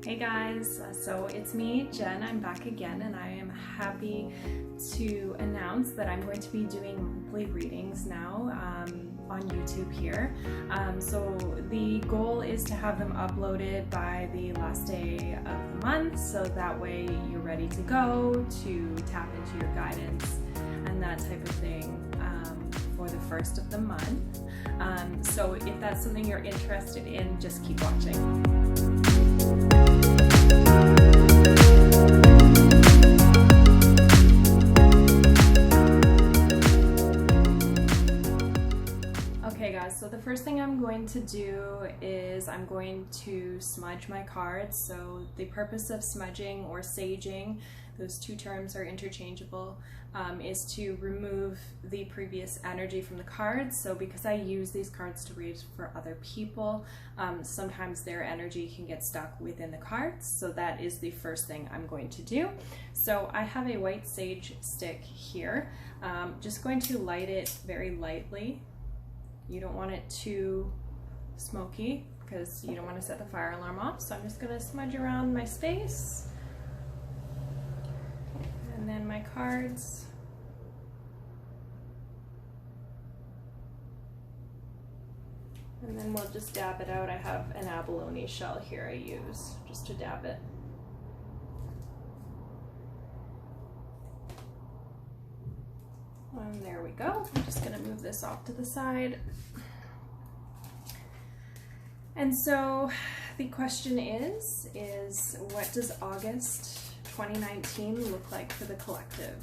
Hey guys, so it's me, Jen. I'm back again, and I am happy to announce that I'm going to be doing monthly readings now on YouTube here. So the goal is to have them uploaded by the last day of the month, so that way you're ready to go to tap into your guidance and that type of thing for the first of the month. So if that's something you're interested in, just keep watching. Okay guys, so the first thing I'm going to do is I'm going to smudge my cards. So the purpose of smudging or saging, those two terms are interchangeable, is to remove the previous energy from the cards. So because I use these cards to read for other people, sometimes their energy can get stuck within the cards. So that is the first thing I'm going to do. So I have a white sage stick here. Just going to light it very lightly. You don't want it too smoky because you don't want to set the fire alarm off. So I'm just going to smudge around my space. And then my cards. And then we'll just dab it out. I have an abalone shell here I use just to dab it. And there we go. I'm just going to move this off to the side. And so the question is what does August 2019 look like for the collective?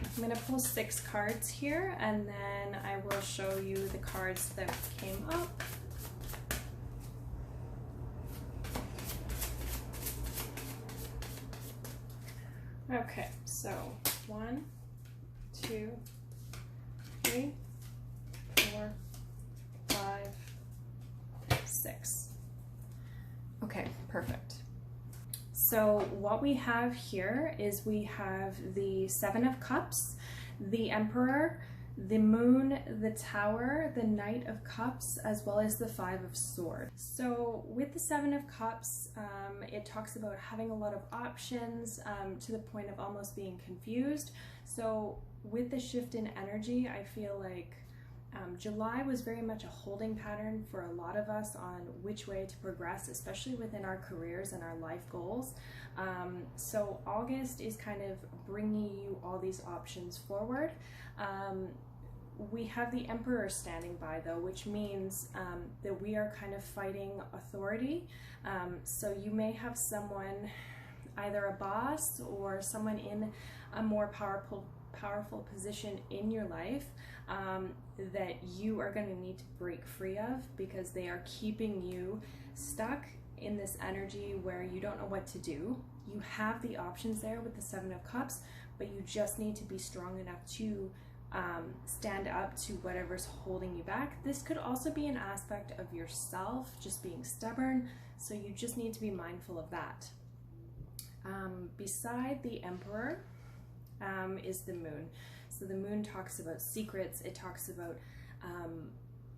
I'm going to pull 6 cards here, and then I will show you the cards that came up. Okay, so 1, 2, 3, 4, 5, 6. Okay, perfect. So what we have here is we have the 7 of Cups, the Emperor, the Moon, the Tower, the Knight of Cups, as well as the 5 of Swords. So with the 7 of Cups, it talks about having a lot of options to the point of almost being confused. So with the shift in energy, I feel like July was very much a holding pattern for a lot of us on which way to progress, especially within our careers and our life goals. So August is kind of bringing you all these options forward. We have the Emperor standing by though, which means that we are kind of fighting authority. So you may have someone, either a boss or someone in a more powerful position in your life that you are going to need to break free of, because they are keeping you stuck in this energy where you don't know what to do. You have the options there with the 7 of Cups, but you just need to be strong enough to stand up to whatever's holding you back. This could also be an aspect of yourself just being stubborn, so you just need to be mindful of that. Beside the Emperor is the Moon. So the Moon talks about secrets, it talks about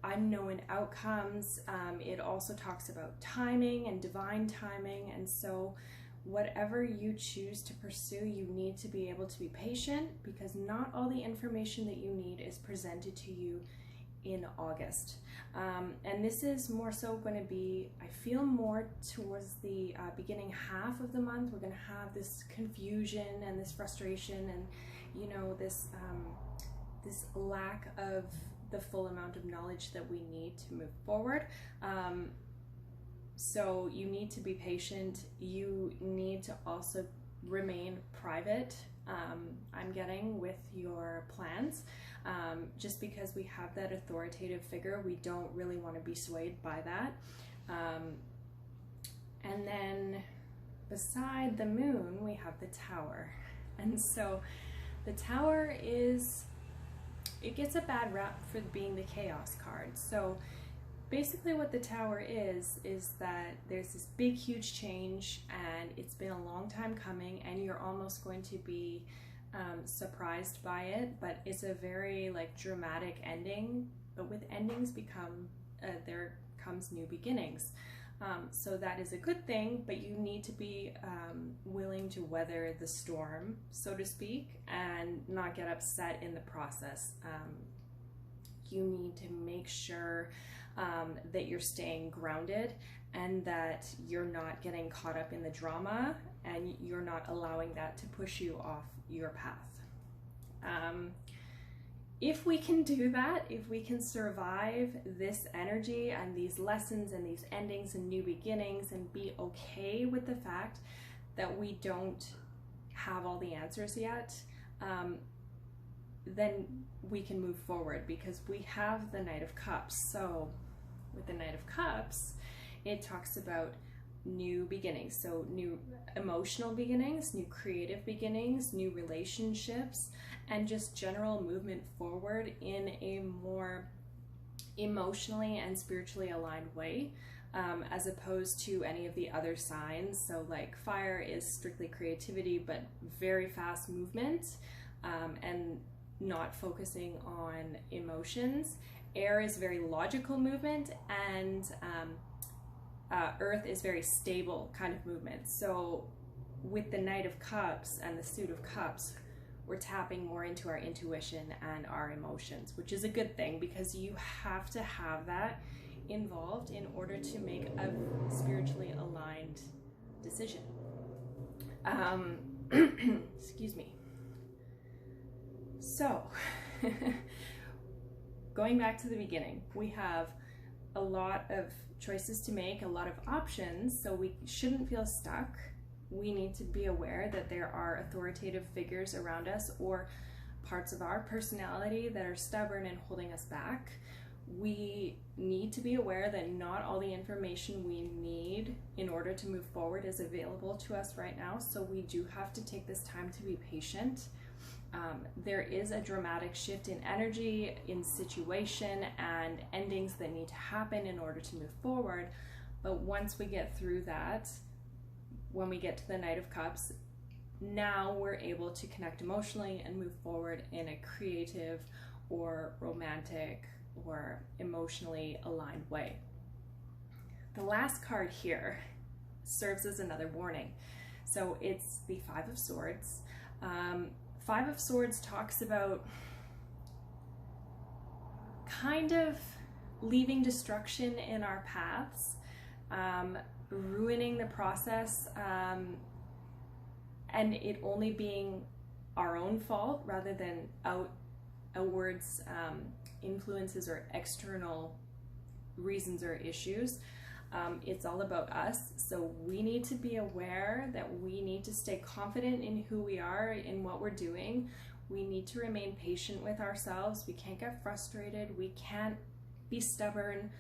unknown outcomes, it also talks about timing and divine timing. And so whatever you choose to pursue, you need to be able to be patient, because not all the information that you need is presented to you in August. And this is more so going to be, I feel, more towards the beginning half of the month. We're going to have this confusion and this frustration and, you know, this lack of the full amount of knowledge that we need to move forward. So you need to be patient. You need to also remain private, I'm getting, with your plans. Just because we have that authoritative figure, we don't really want to be swayed by that. And then beside the Moon, we have the Tower. And so the Tower it gets a bad rap for being the chaos card. So basically what the Tower is that there's this big, huge change, and it's been a long time coming, and you're almost going to be surprised by it, but it's a very dramatic ending. But with endings there comes new beginnings. So that is a good thing, but you need to be willing to weather the storm, so to speak, and not get upset in the process. You need to make sure that you're staying grounded and that you're not getting caught up in the drama and you're not allowing that to push you off your path. If we can do that, if we can survive this energy and these lessons and these endings and new beginnings and be okay with the fact that we don't have all the answers yet, then we can move forward, because we have the Knight of Cups. So with the Knight of Cups, it talks about new beginnings. So new emotional beginnings, new creative beginnings, new relationships, and just general movement forward in a more emotionally and spiritually aligned way, as opposed to any of the other signs. So like fire is strictly creativity, but very fast movement, and not focusing on emotions. Air is very logical movement, and earth is very stable kind of movement. So with the Knight of Cups and the Suit of Cups, we're tapping more into our intuition and our emotions, which is a good thing, because you have to have that involved in order to make a spiritually aligned decision. Excuse me. So, going back to the beginning, we have a lot of choices to make, a lot of options, so we shouldn't feel stuck. We need to be aware that there are authoritative figures around us or parts of our personality that are stubborn and holding us back. We need to be aware that not all the information we need in order to move forward is available to us right now, so we do have to take this time to be patient. There is a dramatic shift in energy, in situation, and endings that need to happen in order to move forward. But once we get through that, when we get to the Knight of Cups, now we're able to connect emotionally and move forward in a creative or romantic or emotionally aligned way. The last card here serves as another warning. So it's the Five of Swords. Five of Swords talks about kind of leaving destruction in our paths, ruining the process, and it only being our own fault rather than outwards influences or external reasons or issues. It's all about us, so we need to be aware that we need to stay confident in who we are, in what we're doing. We need to remain patient with ourselves. We can't get frustrated. We can't be stubborn.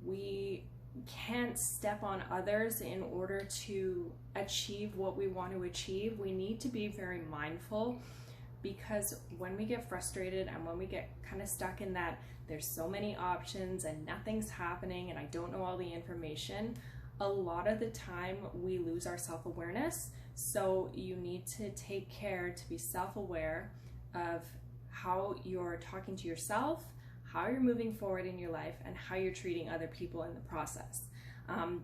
We can't step on others in order to achieve what we want to achieve. We need to be very mindful, because when we get frustrated and when we get kind of stuck in that there's so many options and nothing's happening and I don't know all the information, a lot of the time we lose our self-awareness. So you need to take care to be self-aware of how you're talking to yourself, how you're moving forward in your life, and how you're treating other people in the process.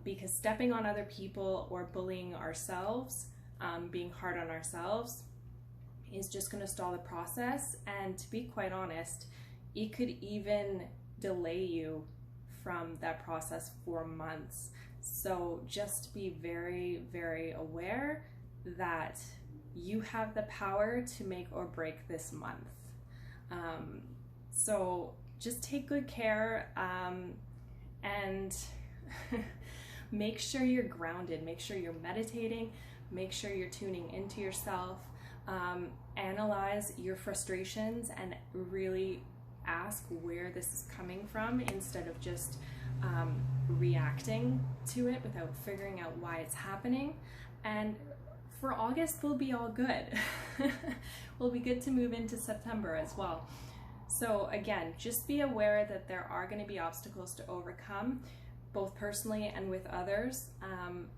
Because stepping on other people or bullying ourselves, being hard on ourselves, is just going to stall the process, and to be quite honest, it could even delay you from that process for months. So just be very, very aware that you have the power to make or break this month. So just take good care, and make sure you're grounded, make sure you're meditating, make sure you're tuning into yourself. Analyze your frustrations and really ask where this is coming from, instead of just reacting to it without figuring out why it's happening. And for August, we'll be all good. We'll be good to move into September as well. So again, just be aware that there are going to be obstacles to overcome, both personally and with others,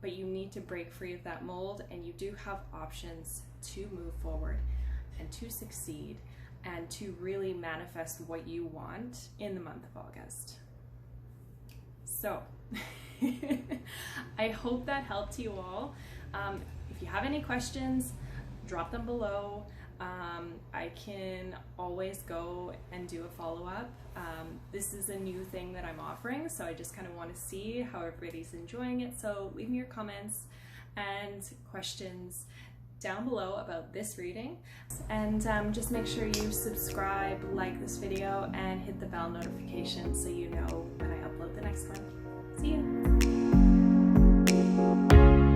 but you need to break free of that mold, and you do have options to move forward and to succeed and to really manifest what you want in the month of August. So I hope that helped you all. If you have any questions, drop them below. I can always go and do a follow-up. This is a new thing that I'm offering, so I just kind of want to see how everybody's enjoying it. So leave me your comments and questions down below about this reading, and just make sure you subscribe, like this video, and hit the bell notification so you know when I upload the next one. See ya!